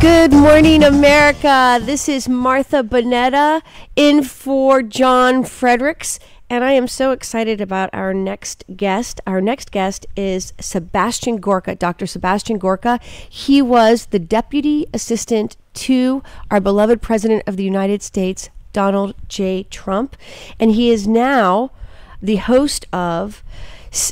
Good morning, America. This is Martha Boneta in for John Fredericks, and I am so excited about our next guest. Our next guest is Sebastian Gorka, Dr. Sebastian Gorka. He was the deputy assistant to our beloved President of the United States, Donald J. Trump, and he is now the host of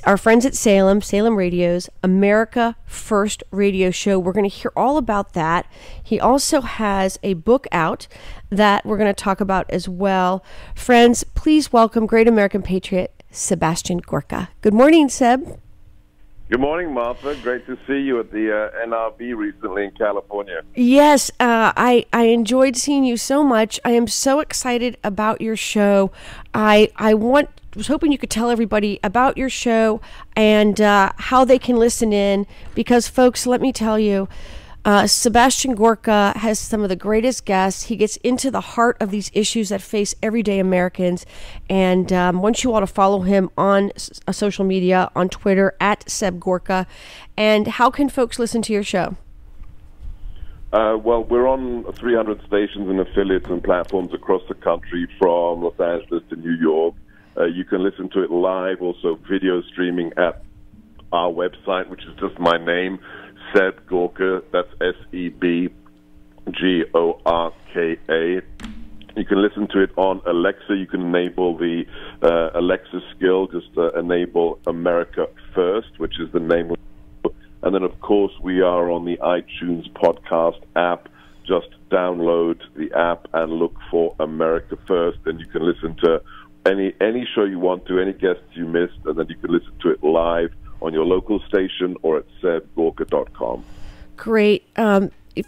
our friends at Salem Radio's America First radio show. We're going to hear all about that. He also has a book out that we're going to talk about as well. Friends, please welcome great American patriot, Sebastian Gorka. Good morning, Seb. Good morning, Martha. Great to see you at the NRB recently in California. Yes, I enjoyed seeing you so much. I am so excited about your show. I was hoping you could tell everybody about your show and how they can listen in, because, folks, let me tell you, Sebastian Gorka has some of the greatest guests. He gets into the heart of these issues that face everyday Americans. And want you all to follow him on social media, on Twitter, at Seb Gorka. And how can folks listen to your show? Well, we're on 300 stations and affiliates and platforms across the country, from Los Angeles to New York. You can listen to it live, also video streaming at our website, which is just my name, Seb Gorka. That's SEBGORKA. You can listen to it on Alexa. You can enable the Alexa skill, just enable America First, which is the name of it. And then, of course, we are on the iTunes podcast app. Just download the app and look for America First, and you can listen to any show you want to, any guests you missed, and then you can listen to it live on your local station or at sebgorka.com. Great.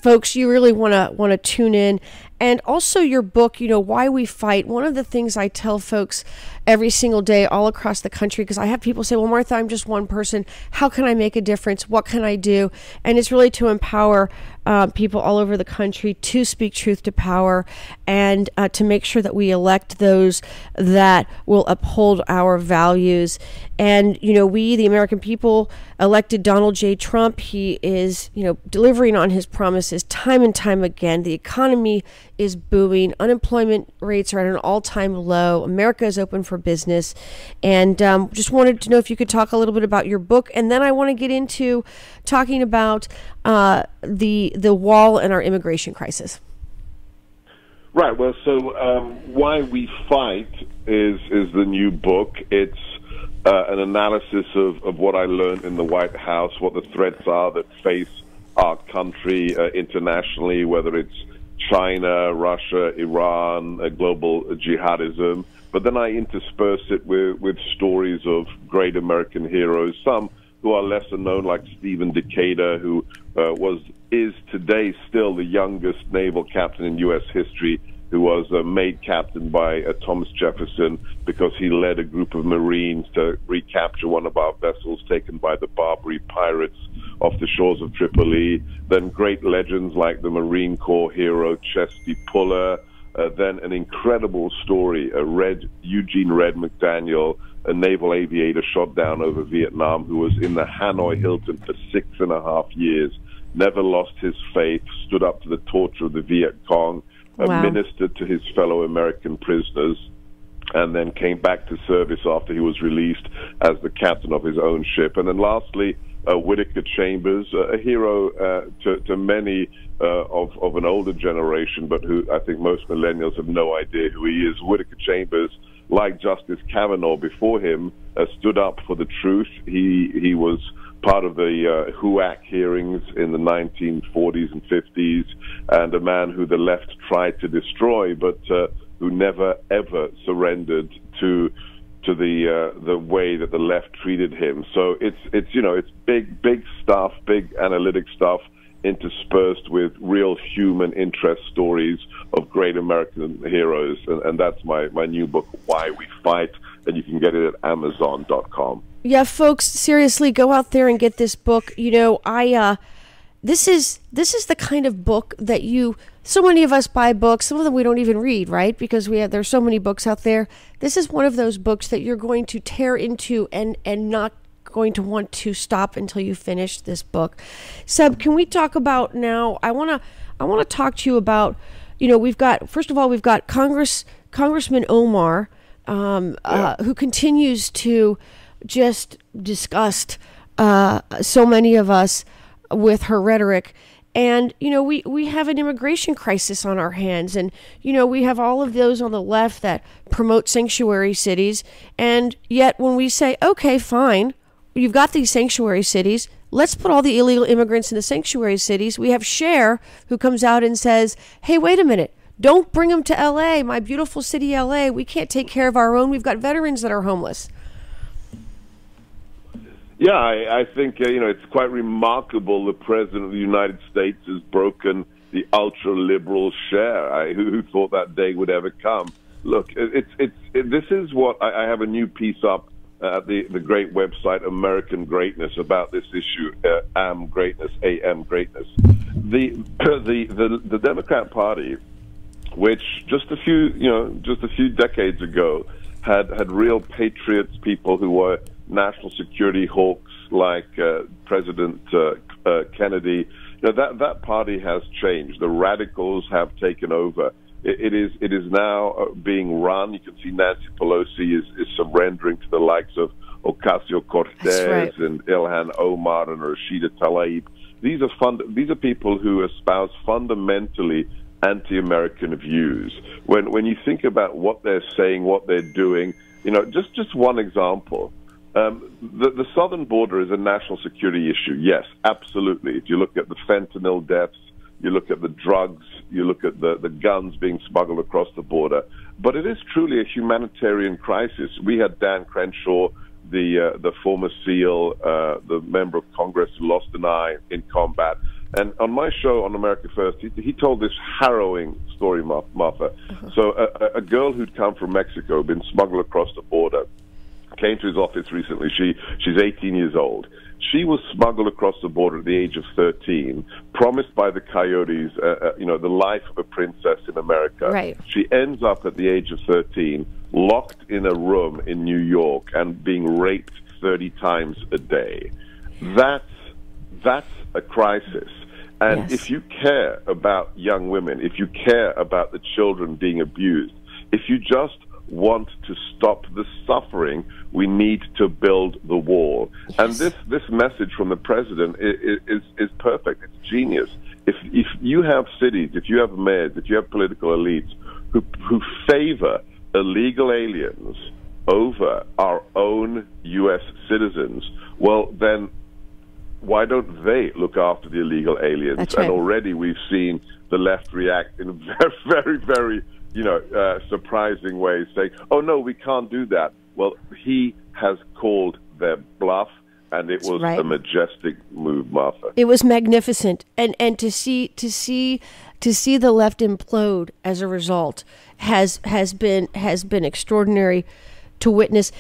Folks, you really want to tune in. And also your book, Why We Fight. One of the things I tell folks every single day all across the country, because I have people say, well, Martha, I'm just one person. How can I make a difference? What can I do? And it's really to empower people all over the country to speak truth to power, and to make sure that we elect those that will uphold our values. And, we, the American people, elected Donald J. Trump. He is, delivering on his promises time and time again. The economy is booming. Unemployment rates are at an all-time low. America is open for business. And just wanted to know if you could talk a little bit about your book. And then I want to get into talking about the wall and our immigration crisis. Right. Well, so Why We Fight is the new book. It's an analysis of what I learned in the White House, what the threats are that face our country internationally, whether it's China, Russia, Iran, global jihadism. But then I intersperse it with stories of great American heroes, some who are lesser known, like Stephen Decatur, who is today still the youngest naval captain in U.S. history, who was made captain by Thomas Jefferson because he led a group of Marines to recapture one of our vessels taken by the Barbary pirates off the shores of Tripoli. Then great legends like the Marine Corps hero Chesty Puller. Then an incredible story, Eugene Red McDaniel, a naval aviator shot down over Vietnam, who was in the Hanoi Hilton for 6.5 years, never lost his faith, stood up to the torture of the Viet Cong, ministered to his fellow American prisoners, and then came back to service after he was released as the captain of his own ship. And then lastly, Whittaker Chambers, a hero to many of an older generation, but who I think most millennials have no idea who he is. Whittaker Chambers, like Justice Kavanaugh before him, stood up for the truth. He was part of the HUAC hearings in the 1940s and 50s, and a man who the left tried to destroy, but who never, ever surrendered to the way that the left treated him. So it's big stuff, big analytic stuff, interspersed with real human interest stories of great American heroes. And that's my new book, Why We Fight, and you can get it at Amazon.com. Yeah, folks, seriously, go out there and get this book. This is the kind of book that so many of us buy books. Some of them we don't even read, right? Because there's so many books out there. This is one of those books that you're going to tear into and not going to want to stop until you finish this book. Seb, can we talk about now? I want to talk to you about, we've got Congressman Omar, who continues to just disgust so many of us with her rhetoric. And, we have an immigration crisis on our hands. And, we have all of those on the left that promote sanctuary cities. And yet when we say, okay, fine, you've got these sanctuary cities, let's put all the illegal immigrants in the sanctuary cities. We have Cher, who comes out and says, hey, wait a minute. Don't bring them to L.A., my beautiful city, L.A. We can't take care of our own. We've got veterans that are homeless. Yeah, I think, it's quite remarkable the President of the United States has broken the ultra-liberal share. Who thought that day would ever come? Look, this is what I have a new piece up at the great website American Greatness about this issue, AM Greatness. The Democrat Party, which just a few decades ago had real patriots, people who were national security hawks like President Kennedy. That party has changed. The radicals have taken over. It is now being run. You can see Nancy Pelosi is surrendering to the likes of Ocasio-Cortez and Ilhan Omar and Rashida Tlaib. These are people who espouse fundamentally anti-American views. When you think about what they're saying, what they're doing, just one example. The southern border is a national security issue. Yes, absolutely. If you look at the fentanyl deaths, you look at the drugs, you look at the guns being smuggled across the border. But it is truly a humanitarian crisis. We had Dan Crenshaw, the former SEAL, the member of Congress who lost an eye in combat. And on my show on America First, he told this harrowing story, Martha. So a girl who'd come from Mexico, been smuggled across the border, came to his office recently. She's 18 years old. She was smuggled across the border at the age of 13, promised by the coyotes, the life of a princess in America. Right. She ends up at the age of 13, locked in a room in New York and being raped 30 times a day. That's a crisis. And yes. If you care about young women, if you care about the children being abused, if you just want to stop the suffering, we need to build the wall. Yes. And this message from the president is perfect. It's genius. If you have cities, if you have mayors, if you have political elites who favor illegal aliens over our own U.S. citizens, well, then why don't they look after the illegal aliens? That's right. And already we've seen the left react in very, very surprising ways, saying, oh, no, we can't do that. Well, he has called their bluff, and it was a majestic move, Martha. It was magnificent. And to see the left implode as a result has been extraordinary to witness.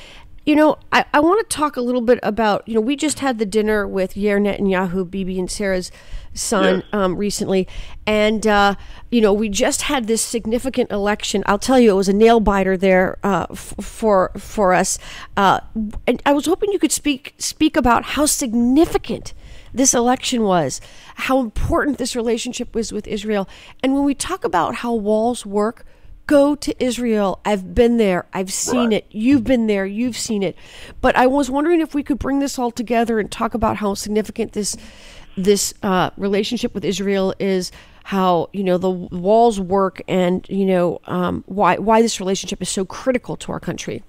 I want to talk a little bit about, we just had the dinner with Yair Netanyahu, Bibi and Sarah's son, yes. Recently. And, we just had this significant election. I'll tell you, it was a nail biter there for us. And I was hoping you could speak about how significant this election was, how important this relationship was with Israel. And when we talk about how walls work, go to Israel. I've been there. I've seen it. You've been there. You've seen it. But I was wondering if we could bring this all together and talk about how significant this relationship with Israel is, how, the walls work, and, why this relationship is so critical to our country.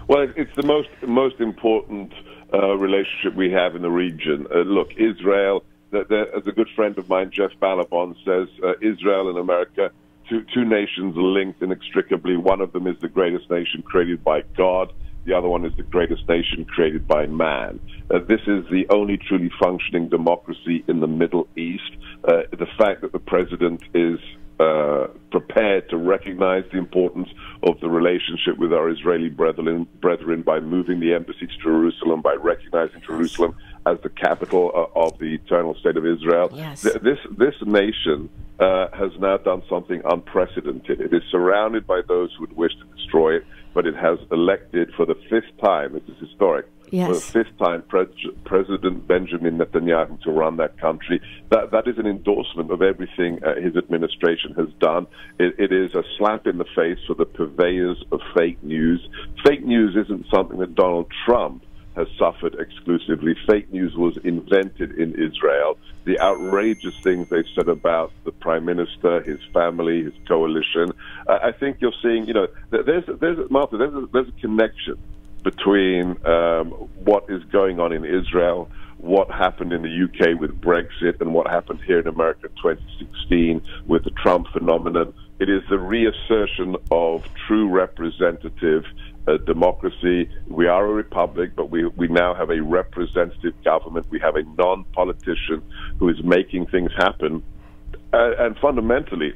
Well, it's the most important relationship we have in the region. Look, Israel, as a good friend of mine, Jeff Ballabon, says, Israel and America, two nations linked inextricably. One of them is the greatest nation created by God. The other one is the greatest nation created by man. This is the only truly functioning democracy in the Middle East. The fact that the president is prepared to recognize the importance of the relationship with our Israeli brethren by moving the embassy to Jerusalem, by recognizing Jerusalem as the capital of the eternal state of Israel. Yes. This nation has now done something unprecedented. It is surrounded by those who would wish to destroy it, but it has elected for the fifth time, this is historic, Yes. For the fifth time, President Benjamin Netanyahu to run that country. That is an endorsement of everything his administration has done. It is a slap in the face for the purveyors of fake news. Fake news isn't something that Donald Trump has suffered exclusively. Fake news was invented in Israel. The outrageous things they've said about the prime minister, his family, his coalition. I think you're seeing, there's a connection between what is going on in Israel, what happened in the UK with Brexit, and what happened here in America in 2016 with the Trump phenomenon. It is the reassertion of true representative democracy. We are a republic, but we now have a representative government. We have a non-politician who is making things happen. And fundamentally,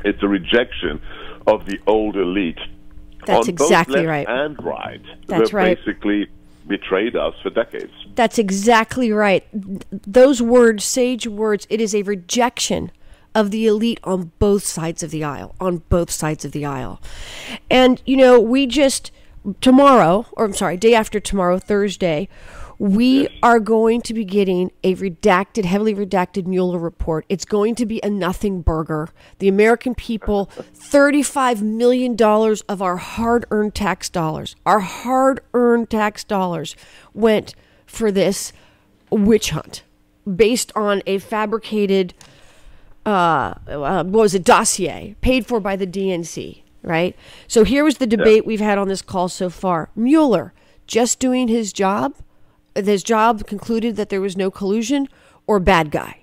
it's a rejection of the old elite. That's exactly right. And right. That's right. Basically betrayed us for decades. That's exactly right. Those words, sage words, it is a rejection of the elite on both sides of the aisle, And, we just, day after tomorrow, Thursday, we are going to be getting a heavily redacted Mueller report. It's going to be a nothing burger. The American people, $35 million of our hard-earned tax dollars, went for this witch hunt based on a fabricated dossier paid for by the DNC, right? So here was the debate we've had on this call so far. Mueller just doing his job. His job concluded that there was no collusion, or bad guy?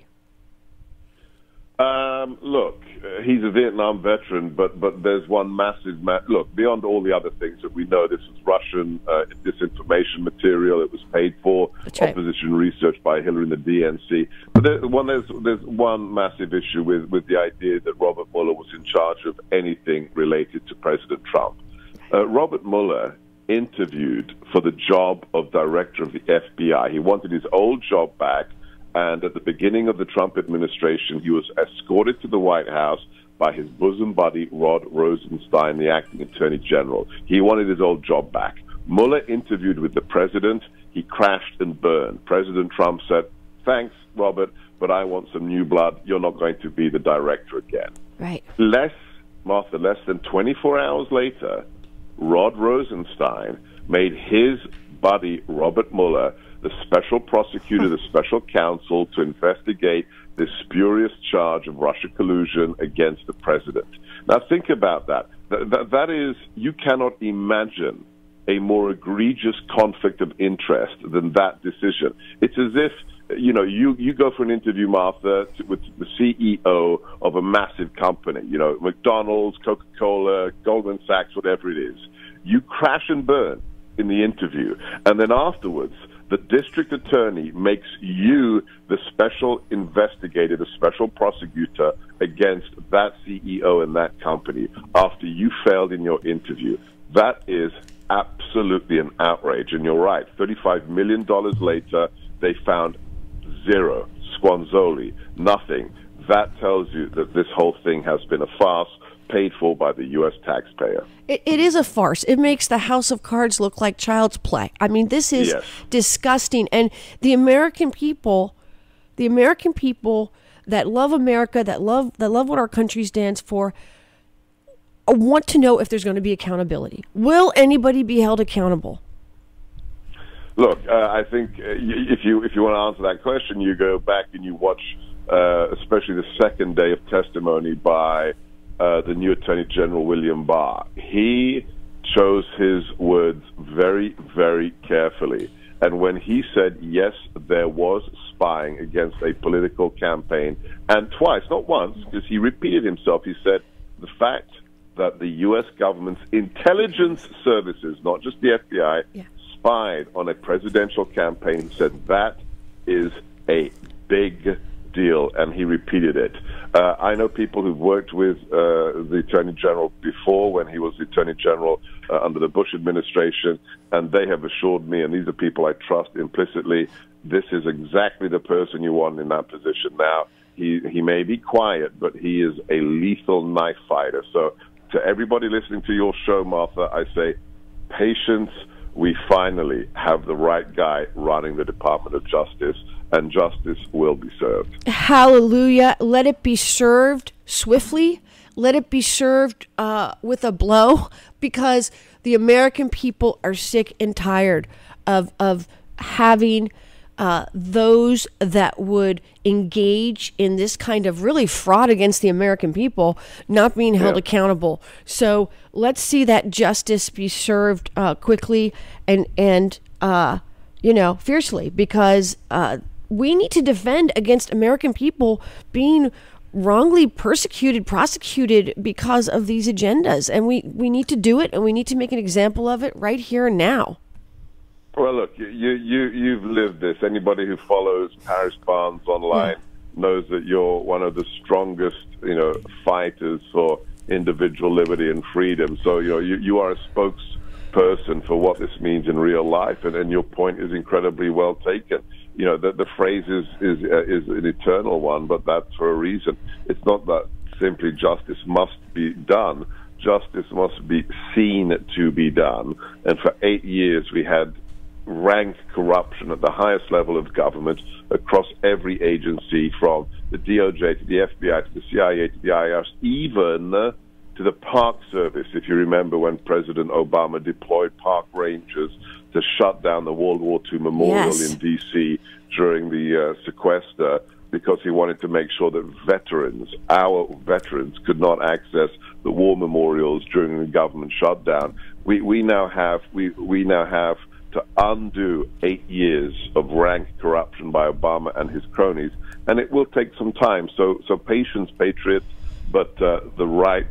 Look, he's a Vietnam veteran, but there's one massive... Look, beyond all the other things that we know, this was Russian disinformation material. It was paid for. That's right. Opposition research by Hillary and the DNC. But there's one massive issue with the idea that Robert Mueller was in charge of anything related to President Trump. Robert Mueller interviewed for the job of director of the FBI. He wanted his old job back, and at the beginning of the Trump administration, he was escorted to the White House by his bosom buddy, Rod Rosenstein, the acting attorney general. He wanted his old job back. Mueller interviewed with the president. He crashed and burned. President Trump said, "Thanks, Robert, but I want some new blood. You're not going to be the director again." Right. Less than 24 hours later, Rod Rosenstein made his buddy, Robert Mueller, the special prosecutor, the special counsel to investigate this spurious charge of Russia collusion against the president. Now, think about that. That is, you cannot imagine a more egregious conflict of interest than that decision. It's as if, you go for an interview, Martha, with the CEO of a massive company, McDonald's, Coca-Cola, Goldman Sachs, whatever it is. You crash and burn in the interview, and then afterwards, the district attorney makes you the special investigator, the special prosecutor against that CEO and that company after you failed in your interview. That is absolutely an outrage. And you're right, $35 million later, they found zero, squanzoli, nothing. That tells you that this whole thing has been a farce paid for by the U.S. taxpayer. It is a farce. It makes the House of Cards look like child's play. I mean, this is disgusting. And the American people that love America, that love what our country stands for, want to know if there's going to be accountability. Will anybody be held accountable? Look, I think if you want to answer that question, you go back and you watch, especially the second day of testimony by the new Attorney General, William Barr. He chose his words very, very carefully. And when he said, yes, there was spying against a political campaign, and twice, not once, because he repeated himself, he said, the fact that the U.S. government's intelligence services, not just the FBI, spied on a presidential campaign, he said that is a big deal, and he repeated it. I know people who've worked with the Attorney General before when he was the Attorney General under the Bush administration, and they have assured me, and these are people I trust implicitly, this is exactly the person you want in that position. Now, he may be quiet, but he is a lethal knife fighter. So to everybody listening to your show, Martha, I say patience, we finally have the right guy running the Department of Justice, and justice will be served. Hallelujah. Let it be served swiftly. Let it be served with a blow, because the American people are sick and tired of having those that would engage in this kind of really fraud against the American people not being held accountable. So let's see that justice be served quickly and fiercely, because we need to defend against American people being wrongly persecuted, prosecuted because of these agendas. And we need to do it, and we need to make an example of it right here and now. Well, look, you've lived this. Anybody who follows Paris Barnes online knows that you're one of the strongest, fighters for individual liberty and freedom. So, you are a spokesperson for what this means in real life, and your point is incredibly well taken. The phrase is an eternal one, but that's for a reason. It's not that simply justice must be done. Justice must be seen to be done. And for 8 years, we had rank corruption at the highest level of government across every agency, from the DOJ to the FBI to the CIA to the IRS, even to the Park Service. If you remember when President Obama deployed park rangers to shut down the World War II memorial in D.C. during the sequester, because he wanted to make sure that our veterans, could not access the war memorials during the government shutdown. We now have to undo 8 years of rank corruption by Obama and his cronies, and it will take some time. So patience, patriots, but the right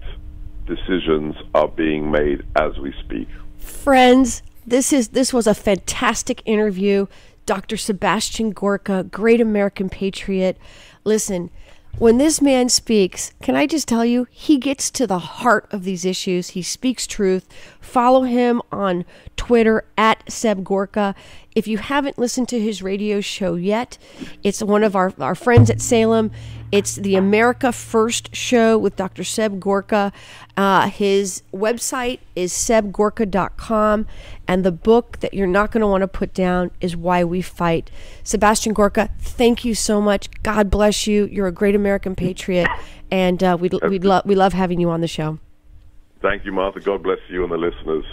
decisions are being made as we speak. Friends, this was a fantastic interview. Dr. Sebastian Gorka, great American patriot. Listen, when this man speaks, can I just tell you, he gets to the heart of these issues. He speaks truth. Follow him on Twitter at Seb Gorka. If you haven't listened to his radio show yet, it's one of our friends at Salem. It's the America First show with Dr. Seb Gorka. His website is sebgorka.com, and the book that you're not going to want to put down is Why We Fight. Sebastian Gorka, thank you so much. God bless you. You're a great American patriot, and we love having you on the show. Thank you, Martha. God bless you and the listeners.